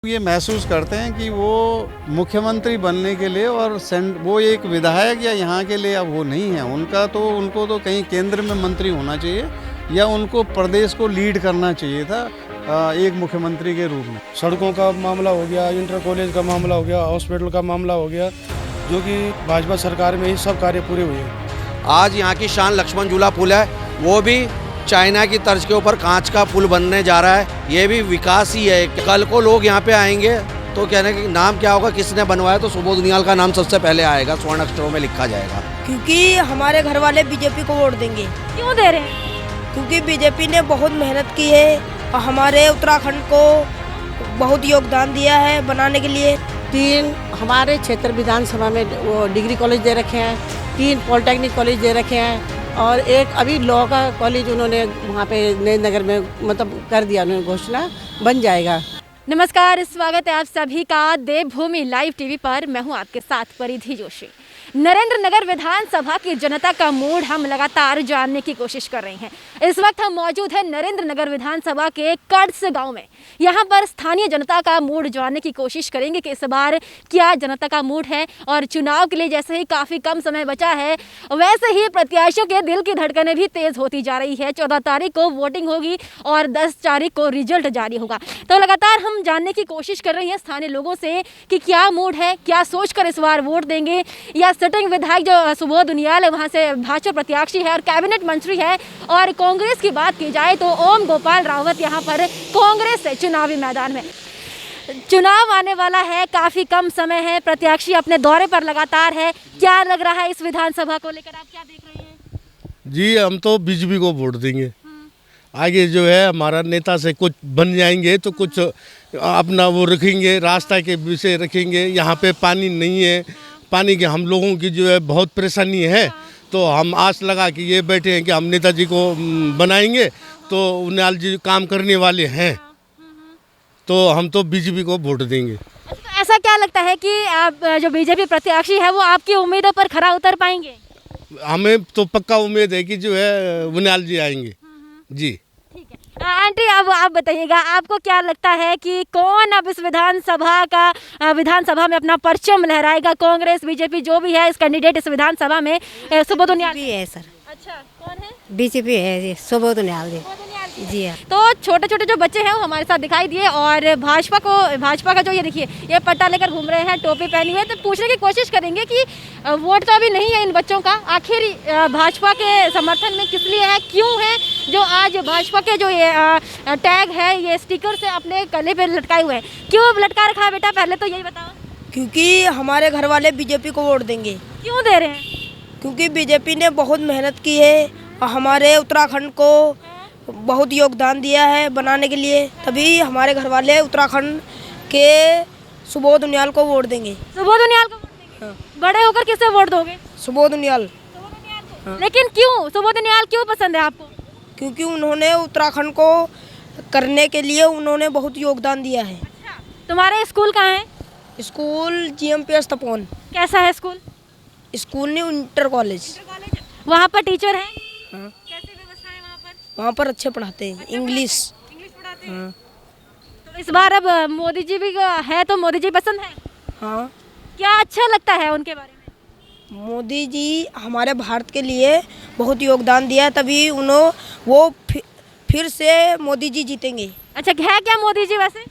ये महसूस करते हैं कि वो मुख्यमंत्री बनने के लिए और वो एक विधायक या यहाँ के लिए अब वो नहीं है। उनको तो कहीं केंद्र में मंत्री होना चाहिए या उनको प्रदेश को लीड करना चाहिए था एक मुख्यमंत्री के रूप में। सड़कों का मामला हो गया, इंटर कॉलेज का मामला हो गया, हॉस्पिटल का मामला हो गया, जो कि भाजपा सरकार में ही सब कार्य पूरे हुए हैं। आज यहाँ की शान लक्ष्मण झूला पुल है, वो भी चाइना की तर्ज के ऊपर कांच का पुल बनने जा रहा है। ये भी विकास ही है। कल को लोग यहाँ पे आएंगे तो कहने कि नाम क्या होगा, किसने बनवाया, तो सुबोध उनियाल का नाम सबसे पहले आएगा, स्वर्ण अक्षरों में लिखा जाएगा। क्योंकि हमारे घर वाले बीजेपी को वोट देंगे। क्यों दे रहे हैं? क्योंकि बीजेपी ने बहुत मेहनत की है और हमारे उत्तराखंड को बहुत योगदान दिया है बनाने के लिए। 3 हमारे क्षेत्र विधानसभा में वो डिग्री कॉलेज दे रखे हैं, 3 पॉलिटेक्निक कॉलेज दे रखे हैं और एक अभी लॉ का कॉलेज उन्होंने वहाँ पे नए नगर में मतलब कर दिया, उन्होंने घोषणा बन जाएगा। नमस्कार, स्वागत है आप सभी का देवभूमि लाइव टीवी पर। मैं हूँ आपके साथ परिधि जोशी। नरेंद्र नगर विधानसभा की जनता का मूड हम लगातार जानने की कोशिश कर रहे हैं। इस वक्त हम मौजूद हैं नरेंद्र नगर विधानसभा के कड़स गांव में। यहाँ पर स्थानीय जनता का मूड जानने की कोशिश करेंगे कि इस बार क्या जनता का मूड है। और चुनाव के लिए जैसे ही काफ़ी कम समय बचा है, वैसे ही प्रत्याशियों के दिल की धड़कनें भी तेज़ होती जा रही है। 14 तारीख को वोटिंग होगी और 10 तारीख को रिजल्ट जारी होगा। तो लगातार हम जानने की कोशिश कर रहे हैं स्थानीय लोगों से कि क्या मूड है, क्या सोचकर इस बार वोट देंगे। या सिटिंग विधायक जो सुबोध उनियाल है, वहाँ से भाजपा प्रत्याशी है और कैबिनेट मंत्री है। और कांग्रेस की बात की जाए तो ओम गोपाल रावत यहाँ पर कांग्रेस से चुनावी मैदान में। चुनाव आने वाला है, काफ़ी कम समय है, प्रत्याशी अपने दौरे पर लगातार है। क्या लग रहा है इस विधानसभा को लेकर, आप क्या देख रहे हैं? जी, हम तो बीजेपी को वोट देंगे। आगे जो है हमारा नेता से कुछ बन जाएंगे तो कुछ अपना वो रखेंगे, रास्ता के विषय रखेंगे। यहाँ पे पानी नहीं है, पानी के हम लोगों की जो है बहुत परेशानी है। तो हम आस लगा कि ये बैठे हैं कि हम नेताजी को बनाएंगे, तो उनियाल जी काम करने वाले हैं, तो हम तो बीजेपी को वोट देंगे। तो ऐसा क्या लगता है कि आप जो बीजेपी प्रत्याशी है वो आपकी उम्मीदों पर खरा उतर पाएंगे? हमें तो पक्का उम्मीद है कि जो है उनियाल जी आएंगे जी। ठीक है आंटी, अब आप बताइएगा, आपको क्या लगता है कि कौन अब इस विधानसभा में अपना परचम लहराएगा? कांग्रेस, बीजेपी, जो भी है इस कैंडिडेट इस विधानसभा में सुबोध उनियाल है सर। अच्छा, कौन है? बीजेपी है जी, सुबोध उनियाल जी हाँ। तो छोटे छोटे जो बच्चे हैं वो हमारे साथ दिखाई दिए और भाजपा का जो ये देखिए ये पट्टा लेकर घूम रहे हैं, टोपी पहनी हुई है। तो पूछने की कोशिश करेंगे कि वोट तो अभी नहीं है इन बच्चों का, आखिर भाजपा के समर्थन में किस लिए है, क्यों है जो आज भाजपा के जो ये टैग है, ये स्टिकर से अपने गले पे लटकाए हुए हैं, क्यों लटका रखा है बेटा, पहले तो यही बताओ। क्योंकि हमारे घर वाले बीजेपी को वोट देंगे। क्यों दे रहे हैं? क्योंकि बीजेपी ने बहुत मेहनत की है और हमारे उत्तराखंड को बहुत योगदान दिया है बनाने के लिए, तभी हमारे घर वाले उत्तराखंड के सुबोध उनियाल को वोट देंगे। सुबोध उनियाल को वोट देंगे? हाँ। बड़े होकर किसे वोट दोगे? सुबोध उनियाल। हाँ। लेकिन क्यों सुबोध उनियाल क्यों पसंद है आपको? क्योंकि उन्होंने उत्तराखंड को करने के लिए उन्होंने बहुत योगदान दिया है। अच्छा, तुम्हारे स्कूल कहाँ है? School GMPS Tapon. कैसा है स्कूल? स्कूल नहीं, इंटर कॉलेज। वहाँ पर टीचर हैं? हाँ। कैसी व्यवस्था है वहाँ पर? वहाँ पर अच्छे पढ़ाते हैं, इंग्लिश पढ़ाते हैं। हाँ। तो इस बार अब मोदी जी भी है तो मोदी जी पसंद है? हाँ। क्या अच्छा लगता है उनके बारे में? मोदी जी हमारे भारत के लिए बहुत योगदान दिया है, तभी वो फिर से मोदी जी जीतेंगे। अच्छा, है क्या मोदी जी वैसे?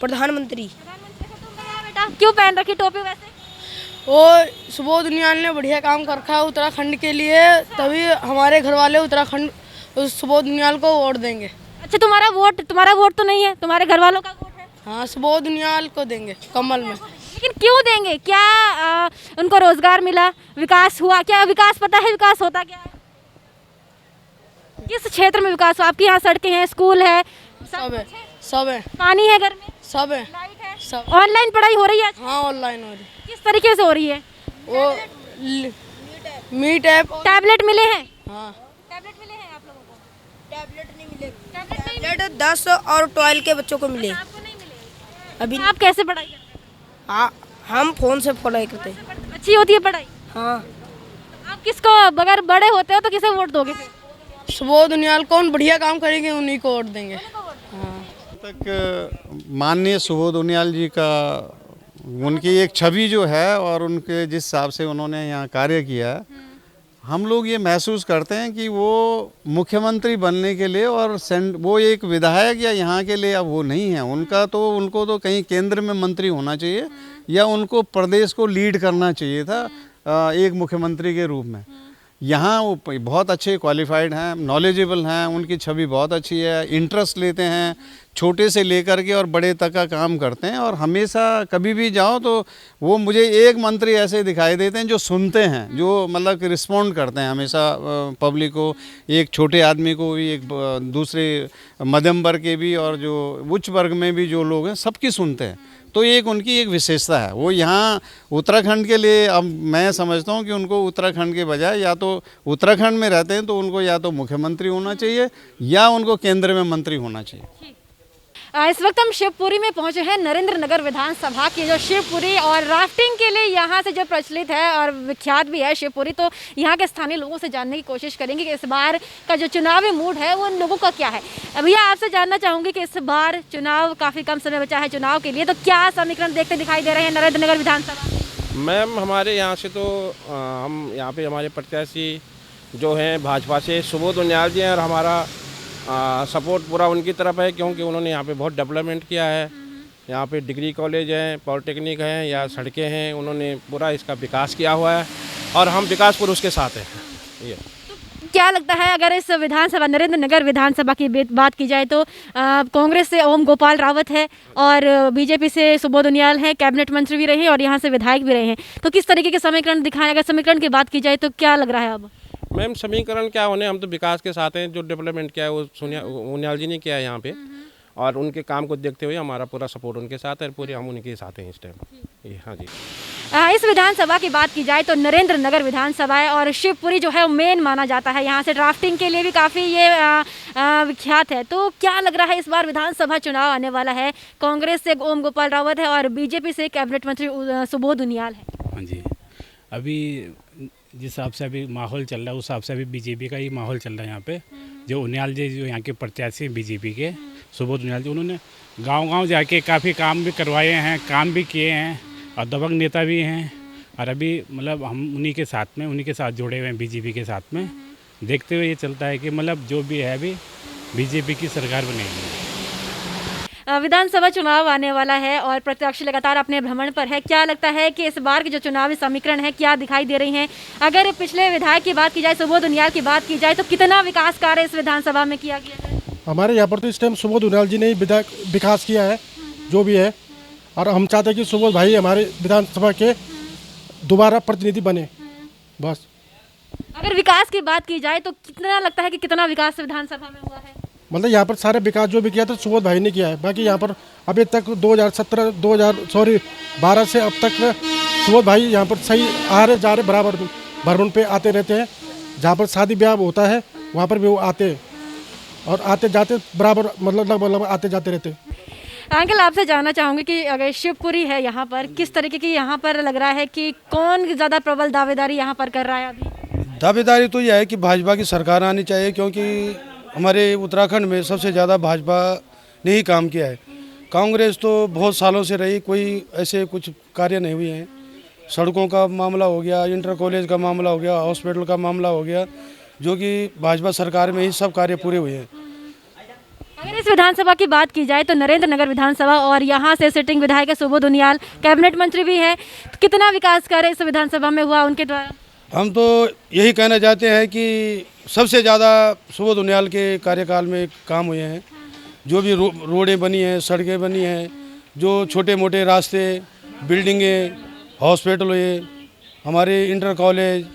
प्रधानमंत्री। बेटा क्यों पहन रखी टोपी वैसे? वो सुबोध उनियाल ने बढ़िया काम कर रखा है उत्तराखंड के लिए, तभी हमारे घर वाले उत्तराखंड सुबोध उनियाल को वोट देंगे। अच्छा, तुम्हारा वोट तो नहीं है, तुम्हारे घर वालों का वोट है? हाँ, सुबोध उनियाल को देंगे कमल में। लेकिन क्यों देंगे? क्या उनको रोजगार मिला, विकास हुआ? क्या विकास पता है विकास होता क्या है? किस क्षेत्र में विकास हुआ? आपके यहाँ सड़कें हैं, स्कूल है, सब है, पानी है घर में, सब है, लाइट है, सब। ऑनलाइन पढ़ाई हो रही है? हाँ, ऑनलाइन हो रही। किस तरीके से हो रही है? वो मीट ऐप। टैबलेट मिले हैं? हाँ, टैबलेट मिले हैं आप लोगों को? टैबलेट नहीं मिले। टैबलेट 10 और 12 के बच्चों को मिले। आपको नहीं मिले? अभी आप कैसे पढ़ाई करते हैं? हाँ, हम फोन से पढ़ाई करते हैं। अच्छी होती है पढ़ाई? हाँ। आप किसको, अगर बड़े होते हो तो किसे वोट दोगे फिर? सुबोध उनियाल कौन बढ़िया काम करेंगे उन्हीं को वोट देंगे। हाँ। तक माननीय सुबोध उनियाल जी का उनकी एक छवि जो है और उनके जिस हिसाब से उन्होंने यहाँ कार्य किया है, हम लोग ये महसूस करते हैं कि वो मुख्यमंत्री बनने के लिए और वो एक विधायक या यहाँ के लिए अब वो नहीं है। उनको तो कहीं केंद्र में मंत्री होना चाहिए या उनको प्रदेश को लीड करना चाहिए था एक मुख्यमंत्री के रूप में। यहाँ वो बहुत अच्छे क्वालिफाइड हैं, नॉलेजेबल हैं, उनकी छवि बहुत अच्छी है, इंटरेस्ट लेते हैं, छोटे से लेकर के और बड़े तक का काम करते हैं। और हमेशा कभी भी जाओ तो वो मुझे एक मंत्री ऐसे दिखाई देते हैं जो सुनते हैं, जो मतलब रिस्पॉन्ड करते हैं हमेशा पब्लिक को, एक छोटे आदमी को भी, एक दूसरे मध्यम वर्ग के भी और जो उच्च वर्ग में भी जो लोग हैं सबकी सुनते हैं। तो एक उनकी एक विशेषता है। वो यहाँ उत्तराखंड के लिए अब मैं समझता हूँ कि उनको उत्तराखंड के बजाय या तो उत्तराखंड में रहते हैं तो उनको या तो मुख्यमंत्री होना चाहिए या उनको केंद्र में मंत्री होना चाहिए। इस वक्त हम शिवपुरी में पहुंचे हैं, नरेंद्र नगर विधानसभा की जो शिवपुरी और राफ्टिंग के लिए यहाँ से जो प्रचलित है और विख्यात भी है शिवपुरी। तो यहाँ के स्थानीय लोगों से जानने की कोशिश करेंगे कि इस बार का जो चुनावी मूड है वो लोगों का क्या है। भैया आपसे जानना चाहूँगी कि इस बार चुनाव काफ़ी कम समय बचा है चुनाव के लिए, तो क्या समीकरण देखते दिखाई दे रहे हैं नरेंद्र नगर विधानसभा? मैम हमारे यहाँ से तो हम यहाँ पे हमारे प्रत्याशी जो हैं भाजपा से सुबोध उनियाल जी हैं और हमारा सपोर्ट पूरा उनकी तरफ है, क्योंकि उन्होंने यहाँ पे बहुत डेवलपमेंट किया है। यहाँ पे डिग्री कॉलेज हैं, पॉलिटेक्निक हैं या सड़कें हैं, उन्होंने पूरा इसका विकास किया हुआ है और हम विकास पूर्व उसके साथ हैं। ये क्या लगता है अगर इस विधानसभा नरेंद्र नगर विधानसभा की बात की जाए तो कांग्रेस से ओम गोपाल रावत है और बीजेपी से सुबोध उनियाल हैं, कैबिनेट मंत्री भी रहे हैं और यहाँ से विधायक भी रहे हैं, तो किस तरीके के समीकरण दिखाएं? अगर समीकरण की बात की जाए तो क्या लग रहा है अब? मैम समीकरण क्या होने, हम तो विकास के साथ हैं। जो डेवलपमेंट किया है वो उनियाल जी ने किया है यहाँ पे और उनके काम को देखते हुए हमारा पूरा सपोर्ट उनके साथ है, पूरे हम उनके साथ हैं इस टाइम। हाँ जी। इस विधानसभा की बात की जाए तो नरेंद्र नगर विधानसभा है और शिवपुरी जो है वो मेन माना जाता है। यहाँ से ड्राफ्टिंग के लिए भी काफ़ी ये विख्यात है। तो क्या लग रहा है इस बार विधानसभा चुनाव आने वाला है, कांग्रेस से ओम गोपाल रावत है और बीजेपी से कैबिनेट मंत्री सुबोध उनियाल है। हाँ जी, अभी जिस हिसाब से अभी माहौल चल रहा है उस हिसाब से अभी बीजेपी का ही माहौल चल रहा है। यहाँ पे जो उनियाल जी जो यहाँ के प्रत्याशी हैं बीजेपी के सुबोध उनियाल जी, उन्होंने गांव-गांव जाके काफ़ी काम भी करवाए हैं, काम भी किए हैं और दबंग नेता भी हैं। और अभी मतलब हम उन्हीं के साथ जुड़े हुए हैं बीजेपी के साथ में। देखते हुए ये चलता है कि मतलब जो भी है अभी बीजेपी की सरकार बनेगी। विधानसभा चुनाव आने वाला है और प्रत्याशी लगातार अपने भ्रमण पर है। क्या लगता है कि इस बार के जो चुनावी समीकरण है क्या दिखाई दे रही हैं? अगर पिछले विधायक की बात की जाए, सुबोध उनियाल की बात की जाए, तो कितना विकास कार्य इस विधानसभा में किया गया है? हमारे यहाँ पर तो इस टाइम सुबोध उनियाल जी ने ही विकास किया है जो भी है, और हम चाहते हैं कि सुबोध भाई हमारे विधानसभा के दोबारा प्रतिनिधि बने बस। अगर विकास की बात की जाए तो कितना लगता है कि कितना विकास विधानसभा में हुआ है? मतलब यहाँ पर सारे विकास जो भी किया था सुबोध भाई ने किया है। बाकी यहाँ पर अभी तक 12 से अब तक सुबोध भाई यहाँ पर सही आ रहे जा रहे, बराबर भ्रमण पे आते रहते हैं। जहाँ पर शादी ब्याह होता है वहाँ पर भी वो आते हैं और आते जाते बराबर, मतलब आते जाते रहते हैं। अंकल आपसे जानना चाहूँगी कि अगर शिवपुरी है यहाँ पर, किस तरीके की यहाँ पर लग रहा है कि कौन ज़्यादा प्रबल दावेदारी यहाँ पर कर रहा है? अभी दावेदारी तो यह है कि भाजपा की सरकार आनी चाहिए, क्योंकि हमारे उत्तराखंड में सबसे ज़्यादा भाजपा ने ही काम किया है। कांग्रेस तो बहुत सालों से रही, कोई ऐसे कुछ कार्य नहीं हुए हैं। सड़कों का मामला हो गया, इंटर कॉलेज का मामला हो गया, हॉस्पिटल का मामला हो गया, जो कि भाजपा सरकार में ही सब कार्य पूरे हुए हैं। अगर इस विधानसभा की बात की जाए तो नरेंद्र नगर विधानसभा और यहाँ से सिटिंग विधायक है सुबोध उनियाल, कैबिनेट मंत्री भी हैं, तो कितना विकास कार्य इस विधानसभा में हुआ उनके द्वारा? हम तो यही कहना चाहते हैं कि सबसे ज़्यादा सुबोध उनियाल के कार्यकाल में काम हुए हैं। जो भी रोडें बनी हैं, सड़कें बनी हैं, जो छोटे मोटे रास्ते, बिल्डिंगें, हॉस्पिटल हुए, हमारे inter college,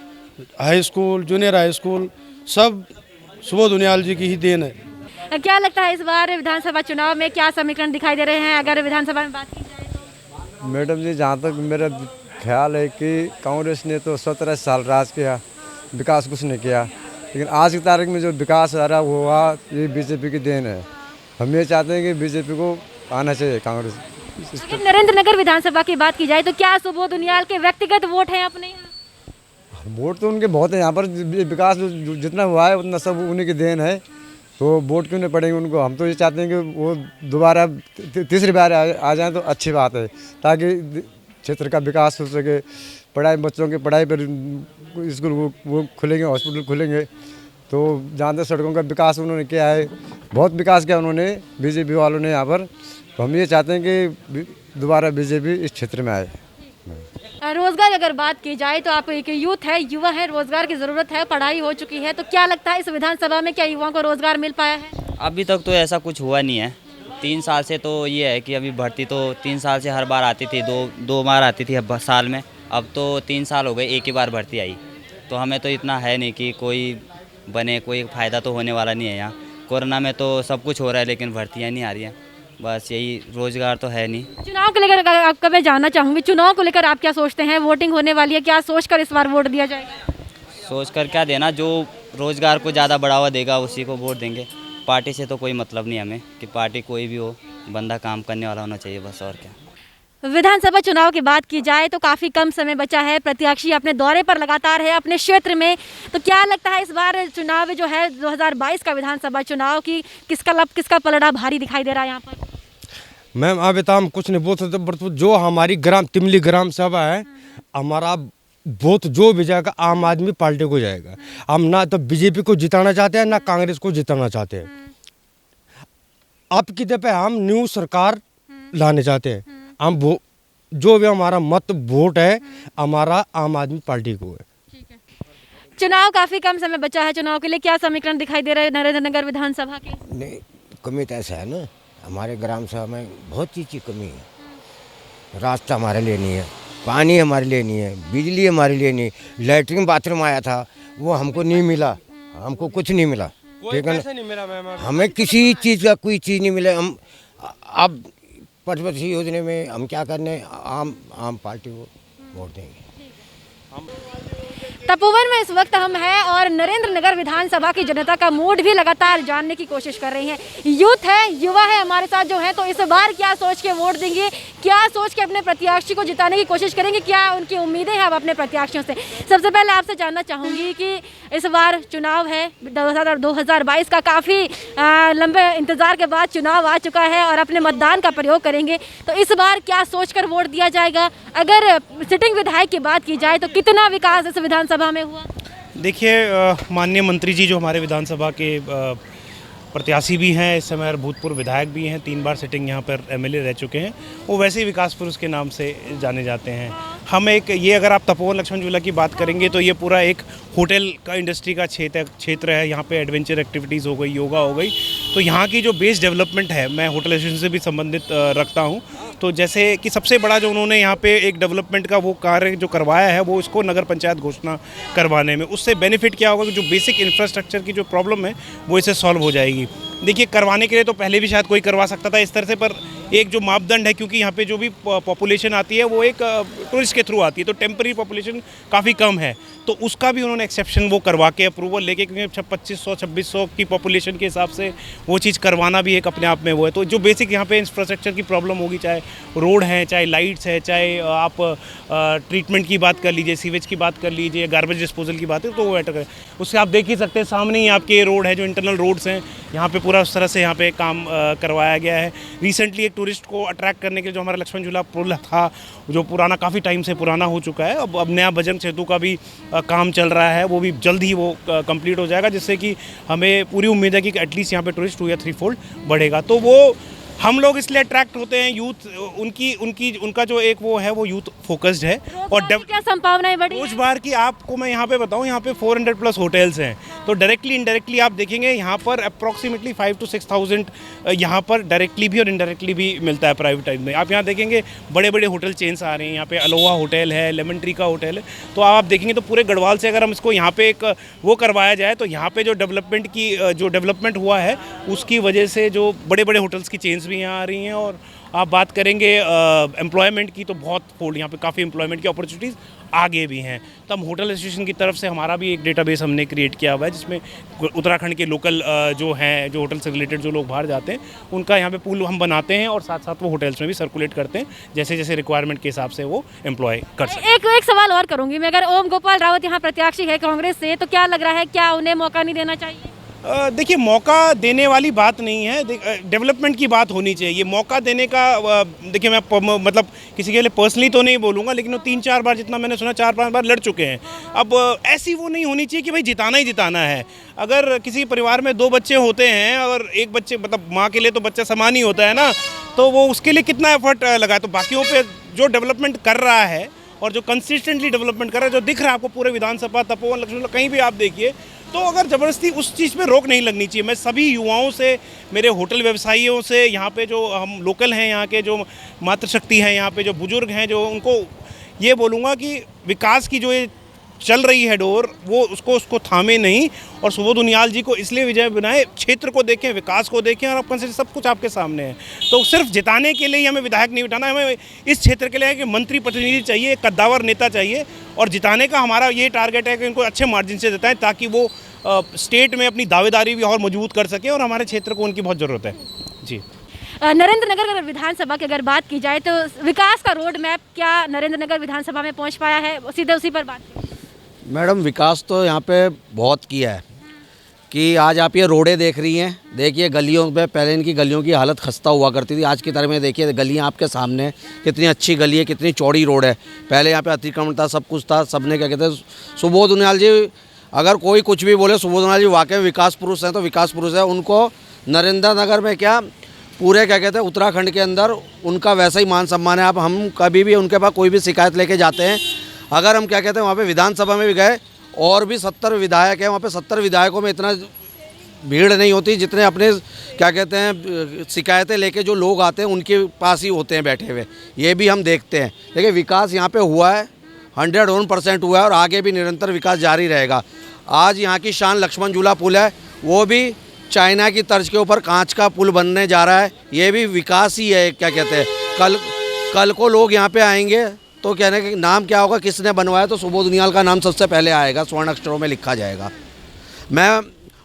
high school, junior high school, सब सुबोध उनियाल जी की ही देन है। क्या लगता है इस बार विधानसभा चुनाव में क्या समीकरण दिखाई दे रहे हैं अगर विधानसभा में बात की जाए तो? मैडम जी, जहाँ तक मेरा ख्याल है कि कांग्रेस ने तो 17 साल राज किया, विकास कुछ नहीं किया, लेकिन आज की तारीख में जो विकास आ रहा हुआ ये बीजेपी की देन है। हम ये चाहते हैं कि बीजेपी को आना चाहिए कांग्रेस। अगर नरेंद्र नगर विधानसभा की बात की जाए तो क्या सुबोध उनियाल के व्यक्तिगत वोट हैं अपने यहाँ? वोट तो उनके बहुत हैं यहाँ पर, विकास जितना हुआ है उतना सब उन्हीं की देन है। तो वोट क्यों नहीं पड़ेंगे उनको। हम तो ये चाहते हैं कि वो दोबारा तीसरी बार आ जाएं तो अच्छी बात है, ताकि क्षेत्र का विकास हो सके। पढ़ाई, बच्चों की पढ़ाई पर स्कूल वो खुलेंगे, हॉस्पिटल खुलेंगे। तो जहाँ तक सड़कों का विकास उन्होंने किया है, बहुत विकास किया उन्होंने, बीजेपी वालों ने यहाँ पर। तो हम ये चाहते हैं कि दोबारा बीजेपी इस क्षेत्र में आए। रोजगार अगर बात की जाए तो आप एक यूथ है, युवा है, रोजगार की ज़रूरत है, पढ़ाई हो चुकी है, तो क्या लगता है इस विधानसभा में क्या युवाओं को रोजगार मिल पाया है? अभी तक तो ऐसा कुछ हुआ नहीं है। 3 साल से तो ये है कि अभी भर्ती तो 3 साल से हर बार आती थी, दो बार आती थी अब साल में। अब तो 3 साल हो गए, एक ही बार भर्ती आई। तो हमें तो इतना है नहीं कि कोई बने, कोई फ़ायदा तो होने वाला नहीं है यहाँ। कोरोना में तो सब कुछ हो रहा है लेकिन भर्तियाँ नहीं आ रही हैं, बस यही, रोजगार तो है नहीं। चुनाव को लेकर आपका मैं जानना चाहूँगी, चुनाव को लेकर आप क्या सोचते हैं? वोटिंग होने वाली है, क्या सोचकर इस बार वोट दिया जाएगा? सोच कर क्या देना, जो रोजगार को ज़्यादा बढ़ावा देगा उसी को वोट देंगे। पार्टी से तो कोई मतलब नहीं हमें, कि पार्टी कोई भी हो, बंदा काम करने वाला होना चाहिए बस, और क्या। विधानसभा चुनाव की बात की जाए तो काफ़ी कम समय बचा है, प्रत्याशी अपने दौरे पर लगातार है अपने क्षेत्र में। तो क्या लगता है इस बार चुनाव जो है 2022 का विधानसभा चुनाव की किसका पलड़ा भारी दिखाई दे रहा है यहाँ पर? मैम अभी तो हम कुछ नहीं बोल सकते, बट जो हमारी तिमली ग्राम सभा है, हमारा वोट जो भी जाएगा आम आदमी पार्टी को जाएगा। हम ना तो बीजेपी को जिताना चाहते हैं, ना कांग्रेस को जिताना चाहते हैं। अब की दफे हम न्यू सरकार लाने चाहते हैं। हम जो भी हमारा मत वोट है, हमारा आम आदमी पार्टी को है। चुनाव काफ़ी कम समय बचा है, चुनाव के लिए क्या समीकरण दिखाई दे रहे हैं नरेंद्र नगर विधानसभा के? नहीं, कमी तो ऐसा है ना, हमारे ग्राम सभा में बहुत चीज़ की कमी है। रास्ता हमारे लिए नहीं है, पानी हमारे लिए नहीं है, बिजली हमारे लिए नहीं, लैट्रिन बाथरूम आया था वो हमको नहीं मिला, हमको कुछ नहीं मिला, ठीक है ना। हमें किसी चीज़ का कोई चीज़ नहीं मिला। हम अब पंचवर्षीय योजना में हम क्या करने, आम पार्टी को वोट देंगे। तपोवन में इस वक्त हम हैं और नरेंद्र नगर विधानसभा की जनता का मूड भी लगातार जानने की कोशिश कर रही हैं। यूथ है, युवा है हमारे साथ जो है, तो इस बार क्या सोच के वोट देंगे, क्या सोच के अपने प्रत्याशी को जिताने की कोशिश करेंगे, क्या उनकी उम्मीदें हैं अब अपने प्रत्याशियों से? सबसे पहले आपसे जानना चाहूँगी कि इस बार चुनाव है 2022 का, काफ़ी लंबे इंतज़ार के बाद चुनाव आ चुका है और अपने मतदान का प्रयोग करेंगे, तो इस बार क्या सोच कर वोट दिया जाएगा? अगर सिटिंग विधायक की बात की जाए तो कितना विकास इस विधानसभा में हुआ? देखिए, माननीय मंत्री जी जो हमारे विधानसभा के प्रत्याशी भी हैं, इस समय भूतपूर्व विधायक भी हैं, 3 बार सिटिंग यहाँ पर एमएलए रह चुके हैं, वो वैसे ही विकास पुरुष के नाम से जाने जाते हैं। हम ये अगर आप तपोवन लक्ष्मण झूला की बात करेंगे तो ये पूरा एक होटल का इंडस्ट्री का क्षेत्र है। यहाँ पे एडवेंचर एक्टिविटीज़ हो गई, योगा हो गई, तो यहाँ की जो बेस डेवलपमेंट है, मैं होटल एसोसिएशन से भी संबंधित रखता हूँ। तो जैसे कि सबसे बड़ा जो उन्होंने यहाँ पे एक डेवलपमेंट का वो कार्य जो करवाया है, वो इसको नगर पंचायत घोषणा करवाने में, उससे बेनिफिट क्या होगा कि जो बेसिक इंफ्रास्ट्रक्चर की जो प्रॉब्लम है वो इससे सॉल्व हो जाएगी। देखिए, करवाने के लिए तो पहले भी शायद कोई करवा सकता था इस तरह से, पर एक जो मापदंड है, क्योंकि यहाँ पे जो भी पॉपुलेशन आती है वो एक टूरिस्ट के थ्रू आती है, तो टेम्पररी पॉपुलेशन काफ़ी कम है, तो उसका भी उन्होंने एक्सेप्शन वो करवा के अप्रूवल लेके, क्योंकि 2500-2600 की पॉपुलेशन के हिसाब से वो चीज़ करवाना भी एक अपने आप में वो है। तो जो बेसिक यहाँ पे इंफ्रास्ट्रक्चर की प्रॉब्लम होगी, चाहे रोड है, चाहे लाइट्स है, चाहे आप ट्रीटमेंट की बात कर लीजिए, सीवेज की बात कर लीजिए, गार्बेज डिस्पोजल की बात है, तो वो मैटर है। उससे आप देख ही सकते हैं, सामने ही आपके रोड है, जो इंटरनल रोड्स हैं, यहाँ पे पूरा उस तरह से यहाँ पे काम करवाया गया है। रिसेंटली एक टूरिस्ट को अट्रैक्ट करने के लिए जो हमारा लक्ष्मण झूला पुल था, जो पुराना, काफ़ी टाइम से पुराना हो चुका है, अब नया भजन सेतु का भी काम चल रहा है, वो भी जल्द ही वो कंप्लीट हो जाएगा, जिससे कि हमें पूरी उम्मीद है कि एटलीस्ट यहाँ पे टूरिस्ट 2 या 3 फोल्ड बढ़ेगा। तो वो हम लोग इसलिए अट्रैक्ट होते हैं, यूथ उनका जो एक वो है, वो यूथ फोकस्ड है। और क्या संभावनाएं बढ़ी? रोजगार की आपको मैं यहाँ पे बताऊँ, यहाँ पे 400+ होटल्स हैं, तो डायरेक्टली इनडायरेक्टली आप देखेंगे यहाँ पर अप्रॉक्सीमेटली 5,000 to 6,000 यहाँ पर डायरेक्टली भी और इनडायरेक्टली भी मिलता है प्राइवेटाइज में। आप यहाँ देखेंगे बड़े बड़े होटल चेन्स आ रहे हैं, यहाँ पे अलोहा होटल है, लेमन ट्री का होटल है, तो आप देखेंगे तो पूरे गढ़वाल से अगर हम इसको यहाँ पे एक वो करवाया जाए, तो यहाँ पे जो डेवलपमेंट हुआ है, उसकी वजह से जो बड़े बड़े होटल्स की चेन्स भी यहाँ आ रही हैं। और आप बात करेंगे एम्प्लॉयमेंट की, तो बहुत फोल्ड यहाँ पे काफ़ी एम्प्लॉयमेंट की अपॉर्चुनिटीज़ आगे भी हैं। तो हम होटल एसोसिएशन की तरफ से हमारा भी एक डेटाबेस हमने क्रिएट किया हुआ है, जिसमें उत्तराखंड के लोकल जो हैं, जो होटल से रिलेटेड जो लोग बाहर जाते हैं, उनका यहाँ पे पूल हम बनाते हैं और साथ साथ वो होटल्स में भी सर्कुलेट करते हैं, जैसे जैसे रिक्वायरमेंट के हिसाब से वो एम्प्लॉय कर सकते हैं। एक सवाल और करूँगी मैं, अगर ओम गोपाल रावत यहाँ प्रत्याशी है कांग्रेस से, तो क्या लग रहा है, क्या उन्हें मौका नहीं देना चाहिए? देखिए, मौका देने वाली बात नहीं है, डेवलपमेंट की बात होनी चाहिए। मौका देने का देखिए, मैं मतलब किसी के लिए पर्सनली तो नहीं बोलूँगा, लेकिन वो 3-4 बार, जितना मैंने सुना 4-5 बार लड़ चुके हैं। अब ऐसी वो नहीं होनी चाहिए कि भाई जिताना ही जिताना है। अगर किसी परिवार में 2 बच्चे होते हैं और एक बच्चे, मतलब माँ के लिए तो बच्चा समान ही होता है ना, तो वो उसके लिए कितना एफर्ट लगाए। तो बाकियों पे जो डेवलपमेंट कर रहा है और जो कंसिस्टेंटली डेवलपमेंट कर रहा है, जो दिख रहा है आपको पूरे विधानसभा, तपोवन, लक्ष्मण, कहीं भी आप देखिए, तो अगर ज़बरदस्ती उस चीज़ पे रोक नहीं लगनी चाहिए। मैं सभी युवाओं से, मेरे होटल व्यवसायियों से, यहाँ पे जो हम लोकल हैं, यहाँ के जो मातृशक्ति हैं, यहाँ पे जो बुजुर्ग हैं, जो उनको ये बोलूँगा कि विकास की जो ये चल रही है डोर, वो उसको थामे नहीं, और सुबोध उनियाल जी को इसलिए विजय बनाए, क्षेत्र को देखें, विकास को देखें, और अपन से सब कुछ आपके सामने है। तो सिर्फ जिताने के लिए ही हमें विधायक नहीं बिठाना, हमें इस क्षेत्र के लिए है कि मंत्री प्रतिनिधि चाहिए, एक कद्दावर नेता चाहिए, और जिताने का हमारा ये टारगेट है कि इनको अच्छे मार्जिन से जिताएं, ताकि वो स्टेट में अपनी दावेदारी भी और मजबूत कर सकें, और हमारे क्षेत्र को उनकी बहुत ज़रूरत है। जी। नरेंद्र नगर विधानसभा की अगर बात की जाए तो विकास का रोड मैप क्या नरेंद्र नगर विधानसभा में पहुंच पाया है? सीधे उसी पर बात करें। मैडम, विकास तो यहाँ पे बहुत किया है कि आज आप ये रोडें देख रही हैं, देखिए गलियों पे, पहले इनकी गलियों की हालत खस्ता हुआ करती थी, आज की तरह में देखिए गलियाँ आपके सामने, कितनी अच्छी गली है, कितनी चौड़ी रोड है। पहले यहाँ पे अतिक्रमण था, सब कुछ था, सबने क्या कहते हैं, सुबोध उनियाल जी, अगर कोई कुछ भी बोले, सुबोध उनियाल जी वाकई विकास पुरुष हैं, तो विकास पुरुष है। उनको नरेंद्र नगर में क्या, पूरे क्या कहते हैं उत्तराखंड के अंदर उनका वैसा ही मान सम्मान है। आप हम कभी भी उनके पास कोई भी शिकायत लेके जाते हैं, अगर हम क्या कहते हैं वहाँ पे विधानसभा में भी गए, और भी 70 विधायक हैं, वहाँ पे 70 विधायकों में इतना भीड़ नहीं होती जितने अपने क्या कहते हैं शिकायतें लेके जो लोग आते हैं उनके पास ही होते हैं बैठे हुए। ये भी हम देखते हैं। लेकिन विकास यहाँ पे हुआ है, 101% हुआ है, और आगे भी निरंतर विकास जारी रहेगा। आज यहाँ की शान लक्ष्मण झूला पुल है, वो भी चाइना की तर्ज के ऊपर कांच का पुल बनने जा रहा है। ये भी विकास ही है। क्या कहते हैं, कल को लोग यहाँ पे आएंगे तो कहने का नाम क्या होगा, किसने बनवाया, तो सुबोध उनियाल का नाम सबसे पहले आएगा, स्वर्ण अक्षरों में लिखा जाएगा। मैं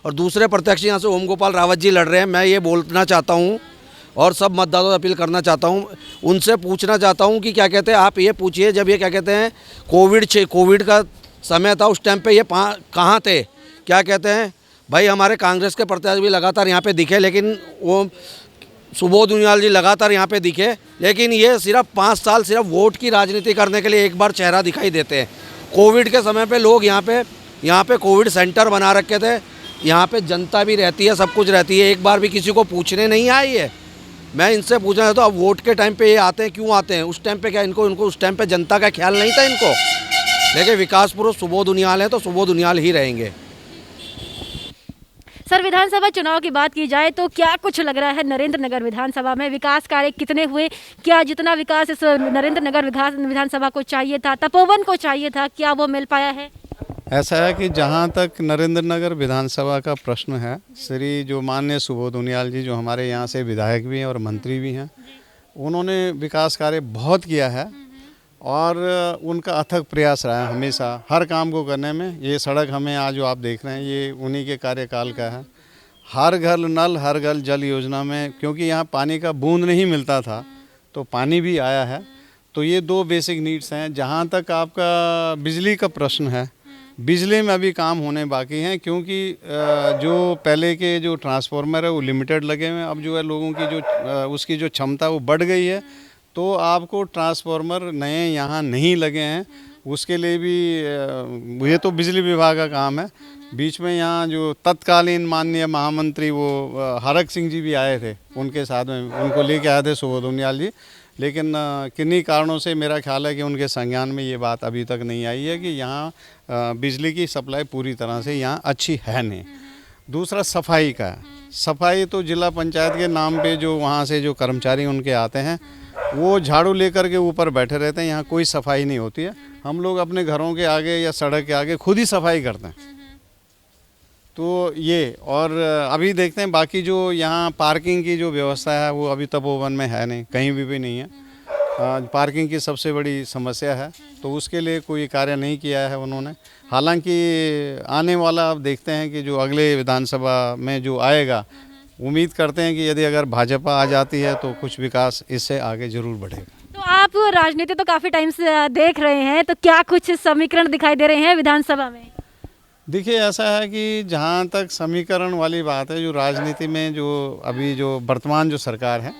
और दूसरे प्रत्याशी यहाँ से ओम गोपाल रावत जी लड़ रहे हैं। मैं ये बोलना चाहता हूँ और सब मतदाताओं से अपील करना चाहता हूँ, उनसे पूछना चाहता हूँ कि क्या कहते हैं, आप ये पूछिए, जब ये क्या कहते हैं कोविड का समय था, उस टाइम पे ये कहाँ थे? क्या कहते हैं भाई, हमारे कांग्रेस के प्रत्याशी भी लगातार यहाँ पे दिखे, लेकिन वो सुबोध उनियाल जी लगातार यहाँ पे दिखे, लेकिन ये सिर्फ 5 साल सिर्फ वोट की राजनीति करने के लिए एक बार चेहरा दिखाई देते हैं। कोविड के समय पे लोग यहाँ पे कोविड सेंटर बना रखे थे, यहाँ पे जनता भी रहती है, सब कुछ रहती है, एक बार भी किसी को पूछने नहीं आई है। मैं इनसे पूछना चाहता हूँ, अब वोट के टाइम पे ये आते हैं, क्यों आते हैं? उस टाइम पे क्या इनको उस टाइम पे जनता का ख्याल नहीं था इनको? लेकिन विकास पुरुष सुबोध उनियाल है तो सुबोध उनियाल ही रहेंगे। सर, विधानसभा चुनाव की बात की जाए तो क्या कुछ लग रहा है नरेंद्र नगर विधानसभा में? विकास कार्य कितने हुए? क्या जितना विकास इस नरेंद्र नगर विधानसभा को चाहिए था, तपोवन को चाहिए था, क्या वो मिल पाया है? ऐसा है कि जहाँ तक नरेंद्र नगर विधानसभा का प्रश्न है, श्री जो माननीय सुबोध उनियाल जी, जो हमारे यहाँ से विधायक भी हैं और मंत्री भी हैं, उन्होंने विकास कार्य बहुत किया है और उनका अथक प्रयास रहा है हमेशा हर काम को करने में। ये सड़क हमें आज जो आप देख रहे हैं, ये उन्हीं के कार्यकाल का है। हर घर नल, हर घर जल योजना में, क्योंकि यहाँ पानी का बूंद नहीं मिलता था, तो पानी भी आया है। तो ये 2 बेसिक नीड्स हैं। जहाँ तक आपका बिजली का प्रश्न है, बिजली में अभी काम होने बाकी हैं, क्योंकि जो पहले के जो ट्रांसफार्मर है वो लिमिटेड लगे हुए हैं। अब जो है लोगों की जो उसकी जो क्षमता वो बढ़ गई है, तो आपको ट्रांसफार्मर नए यहाँ नहीं लगे हैं। उसके लिए भी ये तो बिजली विभाग का काम है। बीच में यहाँ जो तत्कालीन माननीय महामंत्री वो हरक सिंह जी भी आए थे, उनके साथ में उनको लेके आए थे सुबोध उनियाल जी, लेकिन किन्हीं कारणों से मेरा ख्याल है कि उनके संज्ञान में ये बात अभी तक नहीं आई है कि यहाँ बिजली की सप्लाई पूरी तरह से यहाँ अच्छी है नहीं। दूसरा सफाई का है। सफाई तो जिला पंचायत के नाम पे जो वहाँ से जो कर्मचारी उनके आते हैं, वो झाड़ू लेकर के ऊपर बैठे रहते हैं, यहाँ कोई सफाई नहीं होती है। हम लोग अपने घरों के आगे या सड़क के आगे खुद ही सफाई करते हैं। तो ये, और अभी देखते हैं बाकी जो यहाँ पार्किंग की जो व्यवस्था है वो अभी तपोवन में है नहीं, कहीं भी नहीं है। पार्किंग की सबसे बड़ी समस्या है, तो उसके लिए कोई कार्य नहीं किया है उन्होंने। हालांकि आने वाला अब देखते हैं कि जो अगले विधानसभा में जो आएगा, उम्मीद करते हैं कि यदि अगर भाजपा आ जाती है तो कुछ विकास इससे आगे जरूर बढ़ेगा। तो आप राजनीति तो काफ़ी टाइम से देख रहे हैं, तो क्या कुछ समीकरण दिखाई दे रहे हैं विधानसभा में? देखिए ऐसा है कि जहाँ तक समीकरण वाली बात है, जो राजनीति में जो अभी जो वर्तमान जो सरकार है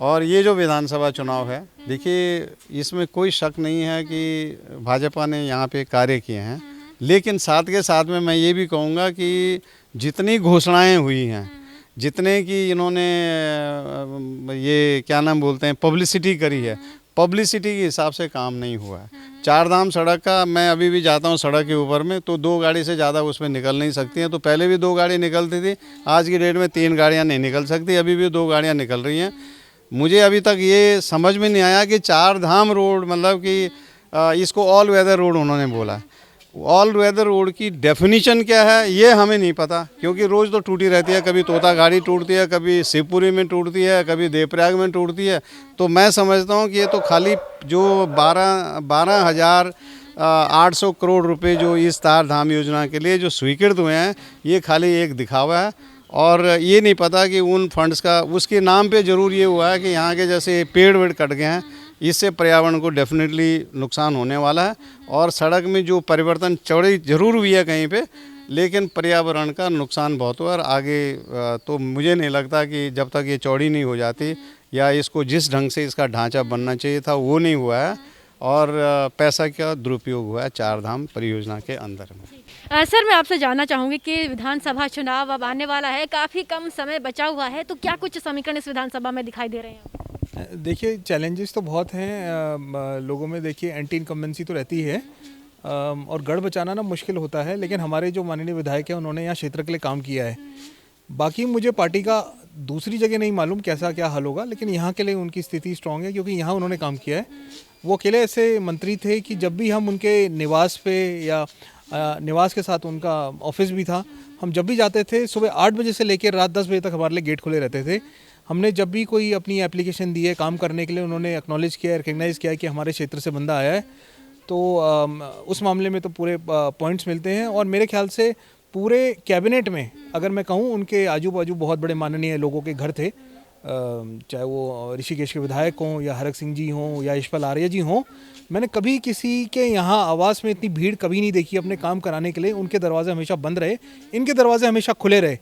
और ये जो विधानसभा चुनाव है, देखिए इसमें कोई शक नहीं है कि भाजपा ने यहाँ पे कार्य किए हैं, लेकिन साथ के साथ में मैं ये भी कहूँगा कि जितनी घोषणाएं हुई हैं, जितने की इन्होंने ये क्या नाम बोलते हैं पब्लिसिटी करी है, पब्लिसिटी के हिसाब से काम नहीं हुआ है। चार धाम सड़क का मैं अभी भी जाता हूँ सड़क के ऊपर में, तो 2 गाड़ी से ज़्यादा उसमें निकल नहीं सकती हैं। तो पहले भी 2 गाड़ी निकलती थी, आज की डेट में 3 गाड़ियाँ नहीं निकल सकती, अभी भी 2 गाड़ियाँ निकल रही हैं। मुझे अभी तक ये समझ में नहीं आया कि 4 धाम रोड मतलब कि इसको ऑल वेदर रोड उन्होंने बोला। ऑल वेदर रोड की डेफिनेशन क्या है ये हमें नहीं पता, क्योंकि रोज़ तो टूटी रहती है, कभी तोता गाड़ी टूटती है, कभी शिवपुरी में टूटती है, कभी देवप्रयाग में टूटती है। तो मैं समझता हूँ कि ये तो खाली जो 12,800 करोड़ रुपए जो इस चार धाम योजना के लिए जो स्वीकृत हुए हैं, ये खाली एक दिखावा है। और ये नहीं पता कि उन फंड्स का उसके नाम पे ज़रूर ये हुआ है कि यहाँ के जैसे पेड़ वेड़ कट गए हैं, इससे पर्यावरण को डेफिनेटली नुकसान होने वाला है। और सड़क में जो परिवर्तन चौड़ी ज़रूर हुई है कहीं पे, लेकिन पर्यावरण का नुकसान बहुत हुआ। और आगे तो मुझे नहीं लगता कि जब तक ये चौड़ी नहीं हो जाती या इसको जिस ढंग से इसका ढांचा बनना चाहिए था वो नहीं हुआ है, और पैसा का दुरुपयोग हुआ है चार धाम परियोजना के अंदर में। सर मैं आपसे जानना चाहूँगी कि विधानसभा चुनाव अब आने वाला है, काफ़ी कम समय बचा हुआ है, तो क्या कुछ समीकरण इस विधानसभा में दिखाई दे रहे हैं? देखिए चैलेंजेस तो बहुत हैं लोगों में। देखिए एंटी इनकम्बेंसी तो रहती है और गढ़ बचाना ना मुश्किल होता है, लेकिन हमारे जो माननीय विधायक हैं उन्होंने यहाँ क्षेत्र के लिए काम किया है। बाकी मुझे पार्टी का दूसरी जगह नहीं मालूम कैसा क्या हल होगा, लेकिन यहाँ के लिए उनकी स्थिति स्ट्रांग है क्योंकि यहाँ उन्होंने काम किया है। वो अकेले ऐसे मंत्री थे कि जब भी हम उनके निवास पे या निवास के साथ उनका ऑफिस भी था, हम जब भी जाते थे सुबह 8 बजे से लेकर रात 10 बजे तक हमारे लिए गेट खुले रहते थे। हमने जब भी कोई अपनी एप्लीकेशन दी है काम करने के लिए, उन्होंने एक्नॉलेज किया, रिकग्नाइज़ किया कि हमारे क्षेत्र से बंदा आया है, तो उस मामले में तो पूरे पॉइंट्स मिलते हैं। और मेरे ख्याल से पूरे कैबिनेट में अगर मैं कहूँ, उनके आजू बाजू बहुत बड़े माननीय लोगों के घर थे, चाहे वो ऋषिकेश के विधायक हों या हरक सिंह जी हों या यशपाल आर्य जी हों। मैंने कभी किसी के यहाँ आवास में इतनी भीड़ कभी नहीं देखी अपने काम कराने के लिए। उनके दरवाजे हमेशा बंद रहे, इनके दरवाजे हमेशा खुले रहे।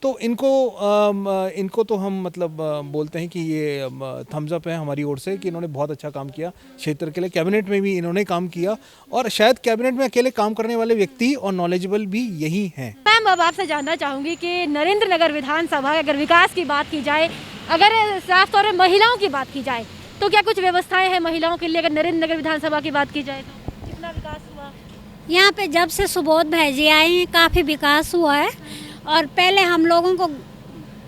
तो इनको तो हम मतलब बोलते हैं कि ये थम्स अप है हमारी ओर से कि इन्होंने बहुत अच्छा काम किया क्षेत्र के लिए। कैबिनेट में भी इन्होंने काम किया और शायद कैबिनेट में अकेले काम करने वाले व्यक्ति और नॉलेजेबल भी यही हैं। मैम अब आपसे जानना चाहूँगी कि नरेंद्र नगर विधानसभा अगर विकास की बात की जाए, अगर साफ तौर पर महिलाओं की बात की जाए, तो क्या कुछ व्यवस्थाएं हैं महिलाओं के लिए? अगर नरेंद्र नगर विधानसभा की बात की जाए तो कितना विकास हुआ यहाँ पे? जब से सुबोध भाई जी आए हैं काफ़ी विकास हुआ है। और पहले हम लोगों को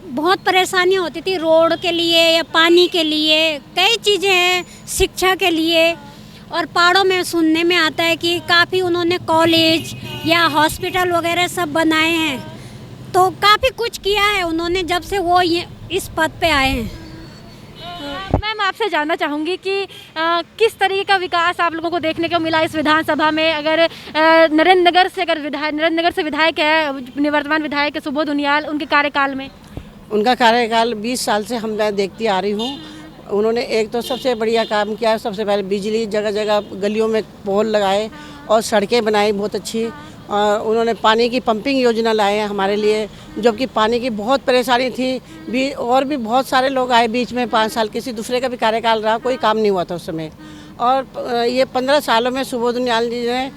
बहुत परेशानियाँ होती थी रोड के लिए या पानी के लिए, कई चीज़ें हैं, शिक्षा के लिए। और पहाड़ों में सुनने में आता है कि काफ़ी उन्होंने कॉलेज या हॉस्पिटल वगैरह सब बनाए हैं, तो काफ़ी कुछ किया है उन्होंने जब से वो ये इस पद पे आए हैं। मैम आपसे जानना चाहूँगी कि किस तरीके का विकास आप लोगों को देखने को मिला इस विधानसभा में? अगर नरेंद्र नगर से विधायक है, निवर्तमान विधायक है सुबोध उनियाल, उनके कार्यकाल में? उनका कार्यकाल 20 साल से हम मैं देखती आ रही हूँ। उन्होंने एक तो सबसे बढ़िया काम किया, सबसे पहले बिजली जगह जगह गलियों में पोल लगाए और सड़कें बनाई बहुत अच्छी। और उन्होंने पानी की पंपिंग योजना लाए हैं हमारे लिए, जबकि पानी की बहुत परेशानी थी भी। और भी बहुत सारे लोग आए बीच में 5 साल, किसी दूसरे का भी कार्यकाल रहा, कोई काम नहीं हुआ था उस समय। और ये 15 सालों में सुबोध उनियाल जी ने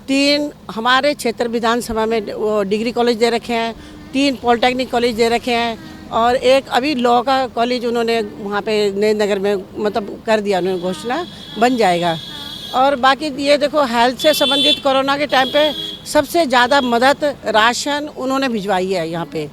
3 हमारे क्षेत्र विधानसभा में वो डिग्री कॉलेज दे रखे हैं, 3 पॉलिटेक्निक कॉलेज दे रखे हैं और एक अभी लॉ का कॉलेज उन्होंने वहाँ पे नए नगर में मतलब कर दिया, उन्होंने घोषणा बन जाएगा। और बाकी ये देखो हेल्थ से संबंधित कोरोना के टाइम पे सबसे ज़्यादा मदद राशन उन्होंने भिजवाई है यहाँ पे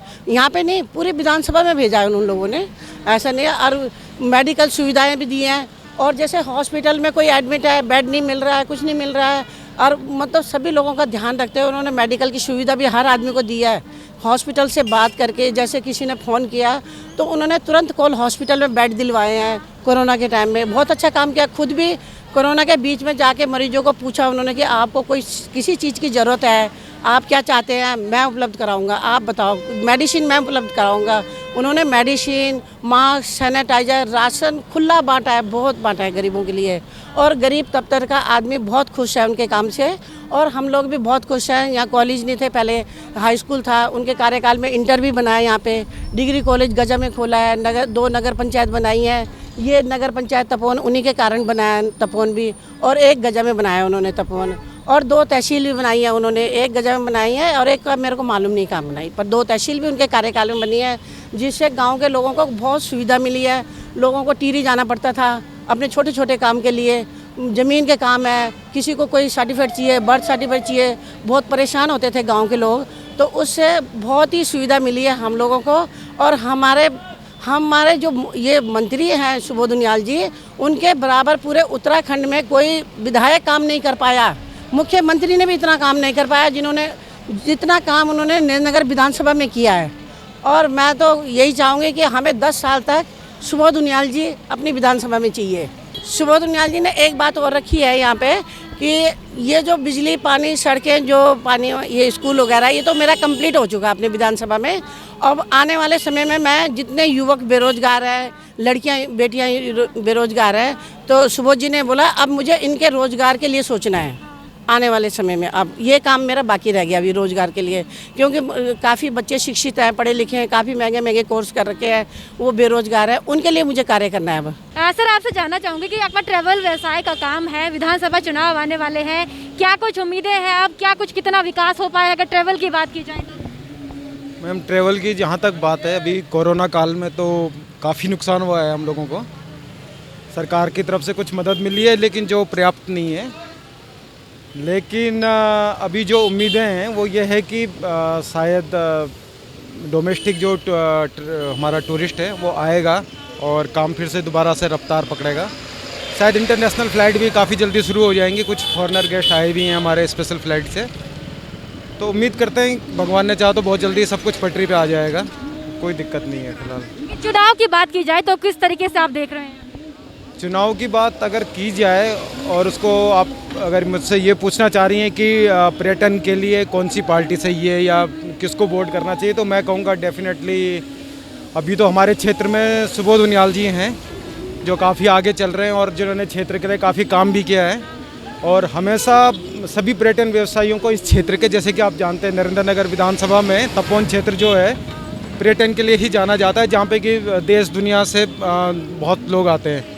नहीं, पूरी विधानसभा में भेजा है उन लोगों ने, ऐसा नहीं है। और मेडिकल सुविधाएं भी दी हैं। और जैसे हॉस्पिटल में कोई एडमिट है, बेड नहीं मिल रहा है, कुछ नहीं मिल रहा है, और मतलब सभी लोगों का ध्यान रखते हुए उन्होंने मेडिकल की सुविधा भी हर आदमी को दी है। हॉस्पिटल से बात करके, जैसे किसी ने फ़ोन किया तो उन्होंने तुरंत कॉल हॉस्पिटल में बेड दिलवाए हैं। कोरोना के टाइम में बहुत अच्छा काम किया। खुद भी कोरोना के बीच में जाके मरीजों को पूछा उन्होंने कि आपको कोई किसी चीज़ की ज़रूरत है, आप क्या चाहते हैं, मैं उपलब्ध कराऊंगा, आप बताओ। मेडिसिन मैं उपलब्ध कराऊंगा। उन्होंने मेडिसिन, मास्क, सैनिटाइजर, राशन खुला बांटा है, बहुत बांटा है गरीबों के लिए। और गरीब तबके का आदमी बहुत खुश है उनके काम से, और हम लोग भी बहुत खुश हैं। यहाँ कॉलेज नहीं थे, पहले हाई स्कूल था, उनके कार्यकाल में इंटर भी बनाया यहाँ पे। डिग्री कॉलेज गजा में खोला है, 2 नगर पंचायत बनाई है। ये नगर पंचायत तपोवन उन्हीं के कारण बनाया, तपोवन भी, और 1 गजा में बनाया उन्होंने तपोवन। और 2 तहसील भी बनाई है उन्होंने, 1 गजा में बनाई है और एक का मेरे को मालूम नहीं कहाँ बनाई, पर 2 तहसील भी उनके कार्यकाल में बनी है, जिससे गांव के लोगों को बहुत सुविधा मिली है। लोगों को टिहरी जाना पड़ता था अपने छोटे छोटे काम के लिए, ज़मीन के काम है, किसी को कोई सर्टिफिकेट चाहिए, बर्थ सर्टिफिकेट चाहिए, बहुत परेशान होते थे गाँव के लोग, तो उससे बहुत ही सुविधा मिली है हम लोगों को। और हमारे जो ये मंत्री हैं सुबोध उनियाल जी, उनके बराबर पूरे उत्तराखंड में कोई विधायक काम नहीं कर पाया। मुख्यमंत्री ने भी इतना काम नहीं कर पाया जितना काम उन्होंने नरेंद्र नगर विधानसभा में किया है। और मैं तो यही चाहूँगी कि हमें 10 साल तक सुबोध उनियाल जी अपनी विधानसभा में चाहिए। सुबोध उनियाल जी ने एक बात और रखी है यहाँ पे कि ये जो बिजली, पानी, सड़कें, जो पानी, ये स्कूल वगैरह, ये तो मेरा कंप्लीट हो चुका है अपनी विधानसभा में। अब आने वाले समय में मैं जितने युवक बेरोजगार हैं, लड़कियां बेटियां बेरोजगार हैं, तो सुबोध जी ने बोला अब मुझे इनके रोजगार के लिए सोचना है आने वाले समय में। अब ये काम मेरा बाकी रह गया अभी रोजगार के लिए, क्योंकि काफ़ी बच्चे शिक्षित हैं, पढ़े लिखे हैं, काफ़ी महंगे महंगे कोर्स कर रखे हैं, वो बेरोजगार है, उनके लिए मुझे कार्य करना है। अब सर, आपसे जानना चाहूँगी कि आपका ट्रैवल व्यवसाय का काम है, विधानसभा चुनाव आने वाले हैं, क्या कुछ उम्मीदें हैं, अब क्या कुछ कितना विकास हो पाया अगर ट्रैवल की बात की जाए तो? मैम, ट्रैवल की जहाँ तक बात है, अभी कोरोना काल में तो काफ़ी नुकसान हुआ है हम लोगों को। सरकार की तरफ से कुछ मदद मिली है, लेकिन जो पर्याप्त नहीं है। लेकिन अभी जो उम्मीदें हैं वो ये है कि शायद डोमेस्टिक जो हमारा टूरिस्ट है वो आएगा और काम फिर से दोबारा से रफ्तार पकड़ेगा। शायद इंटरनेशनल फ़्लाइट भी काफ़ी जल्दी शुरू हो जाएंगी, कुछ फॉरेनर गेस्ट आए भी हैं हमारे स्पेशल फ़्लाइट से। तो उम्मीद करते हैं भगवान ने चाहा तो बहुत जल्दी सब कुछ पटरी पे आ जाएगा, कोई दिक्कत नहीं है फिलहाल। चुनाव की बात की जाए तो किस तरीके से आप देख रहे हैं? चुनाव की बात अगर की जाए और उसको आप अगर मुझसे ये पूछना चाह रही हैं कि पर्यटन के लिए कौन सी पार्टी सही है या किसको वोट करना चाहिए, तो मैं कहूँगा डेफिनेटली अभी तो हमारे क्षेत्र में सुबोध उनियाल जी हैं जो काफ़ी आगे चल रहे हैं और जिन्होंने क्षेत्र के लिए काफ़ी काम भी किया है। और हमेशा सभी पर्यटन व्यवसायियों को इस क्षेत्र के, जैसे कि आप जानते हैं नरेंद्र नगर विधानसभा में तपोवन क्षेत्र जो है पर्यटन के लिए ही जाना जाता है, जहाँ पे कि देश दुनिया से बहुत लोग आते हैं।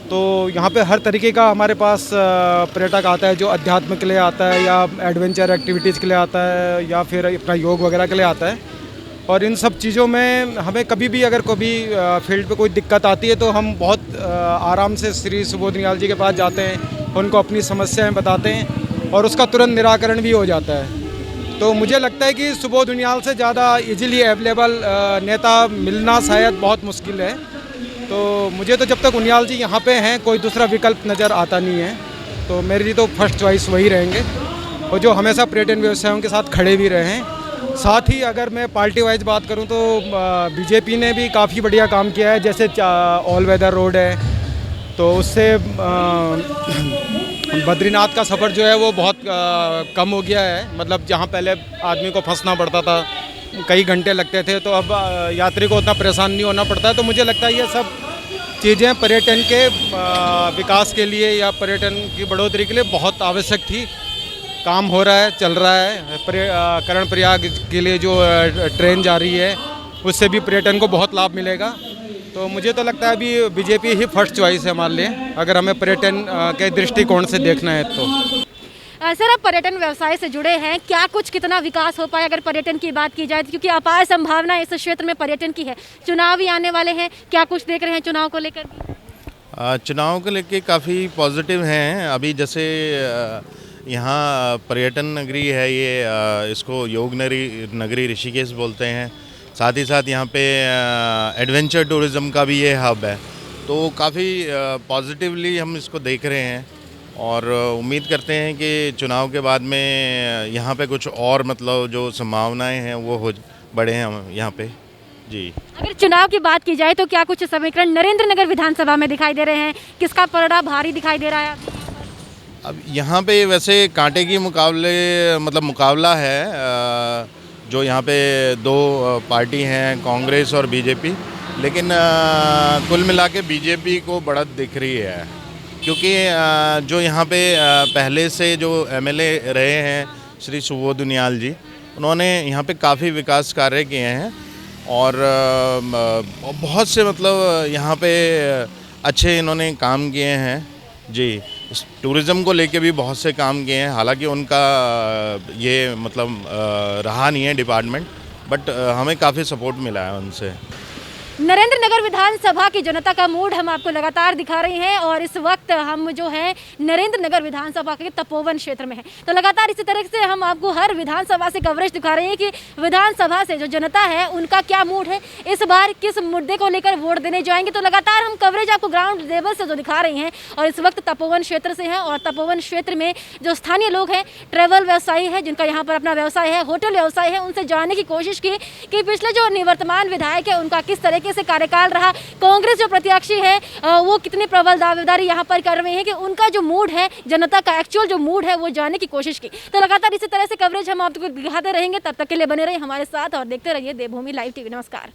तो यहाँ पे हर तरीके का हमारे पास पर्यटक आता है, जो अध्यात्म के लिए आता है या एडवेंचर एक्टिविटीज़ के लिए आता है या फिर अपना योग वगैरह के लिए आता है। और इन सब चीज़ों में हमें कभी भी अगर कभी फील्ड पे कोई दिक्कत आती है तो हम बहुत आराम से श्री सुबोध उनियाल जी के पास जाते हैं, उनको अपनी समस्याएं बताते हैं और उसका तुरंत निराकरण भी हो जाता है। तो मुझे लगता है कि सुबोध उनियाल से ज़्यादा इजीली अवेलेबल नेता मिलना शायद बहुत मुश्किल है। तो मुझे तो जब तक उनियाल जी यहाँ पे हैं कोई दूसरा विकल्प नज़र आता नहीं है, तो मेरे लिए तो फर्स्ट चॉइस वही रहेंगे और जो हमेशा पर्यटन व्यवसायों के साथ खड़े भी रहे हैं। साथ ही अगर मैं पार्टी वाइज बात करूं तो बीजेपी ने भी काफ़ी बढ़िया काम किया है, जैसे ऑल वेदर रोड है, तो उससे बद्रीनाथ का सफ़र जो है वो बहुत कम हो गया है। मतलब जहां पहले आदमी को फंसना पड़ता था, कई घंटे लगते थे, तो अब यात्री को उतना परेशान नहीं होना पड़ता है। तो मुझे लगता है ये सब चीज़ें पर्यटन के विकास के लिए या पर्यटन की बढ़ोतरी के लिए बहुत आवश्यक थी। काम हो रहा है, चल रहा है। करण प्रयाग के लिए जो ट्रेन जा रही है उससे भी पर्यटन को बहुत लाभ मिलेगा। तो मुझे तो लगता है अभी बीजेपी ही फर्स्ट चॉइस है हमारे लिए, अगर हमें पर्यटन के दृष्टिकोण से देखना है तो। सर, आप पर्यटन व्यवसाय से जुड़े हैं, क्या कुछ कितना विकास हो पाया अगर पर्यटन की बात की जाए, क्योंकि अपार संभावना इस क्षेत्र में पर्यटन की है। चुनाव भी आने वाले हैं, क्या कुछ देख रहे हैं चुनाव को लेकर? चुनाव को लेकर काफ़ी पॉजिटिव हैं। अभी जैसे यहाँ पर्यटन नगरी है, ये इसको योग नगरी ऋषिकेश बोलते हैं। साथ ही साथ यहाँ पे एडवेंचर टूरिज़्म का भी ये हब है, तो काफ़ी पॉजिटिवली हम इसको देख रहे हैं और उम्मीद करते हैं कि चुनाव के बाद में यहाँ पे कुछ और मतलब जो संभावनाएं हैं वो हो बढ़े हैं यहाँ पे जी। अगर चुनाव की बात की जाए तो क्या कुछ समीकरण नरेंद्र नगर विधानसभा में दिखाई दे रहे हैं, किसका पलड़ा भारी दिखाई दे रहा है? अब यहाँ पे वैसे कांटे की मुकाबला है, जो यहाँ पे दो पार्टी हैं, कांग्रेस और बीजेपी, लेकिन कुल मिला के बीजेपी को बढ़त दिख रही है, क्योंकि जो यहाँ पे पहले से जो एमएलए रहे हैं श्री सुबोध उनियाल जी, उन्होंने यहाँ पे काफ़ी विकास कार्य किए हैं और बहुत से यहाँ पे अच्छे इन्होंने काम किए हैं जी। टूरिज़्म को लेके भी बहुत से काम किए हैं, हालांकि उनका ये रहा नहीं है डिपार्टमेंट, बट हमें काफ़ी सपोर्ट मिला है उनसे। नरेंद्र नगर विधानसभा की जनता का मूड हम आपको लगातार दिखा रहे हैं और इस वक्त हम जो है नरेंद्र नगर विधानसभा के तपोवन क्षेत्र में हैं। तो लगातार इसी तरह से हम आपको हर विधानसभा से कवरेज दिखा रहे हैं कि विधानसभा से जो जनता है उनका क्या मूड है, इस बार किस मुद्दे को लेकर वोट देने जाएंगे। तो लगातार हम कवरेज आपको ग्राउंड लेवल से जो दिखा रहे हैं और इस वक्त तपोवन क्षेत्र से हैं और तपोवन क्षेत्र में जो स्थानीय लोग हैं, ट्रैवल व्यवसायी है जिनका यहाँ पर अपना व्यवसाय है, होटल व्यवसाय है, उनसे जानने की कोशिश की कि पिछले जो निवर्तमान विधायक है उनका किस तरीके से कार्यकाल रहा, कांग्रेस जो प्रत्याशी है वो कितनी प्रबल दावेदारी यहाँ पर कर रहे हैं कि उनका जो मूड है, जनता का एक्चुअल जो मूड है वो जानने की कोशिश की। तो लगातार इसी तरह से कवरेज हम आपको दिखाते रहेंगे। तब तक के लिए बने रहिए हमारे साथ और देखते रहिए देवभूमि लाइव टीवी। नमस्कार।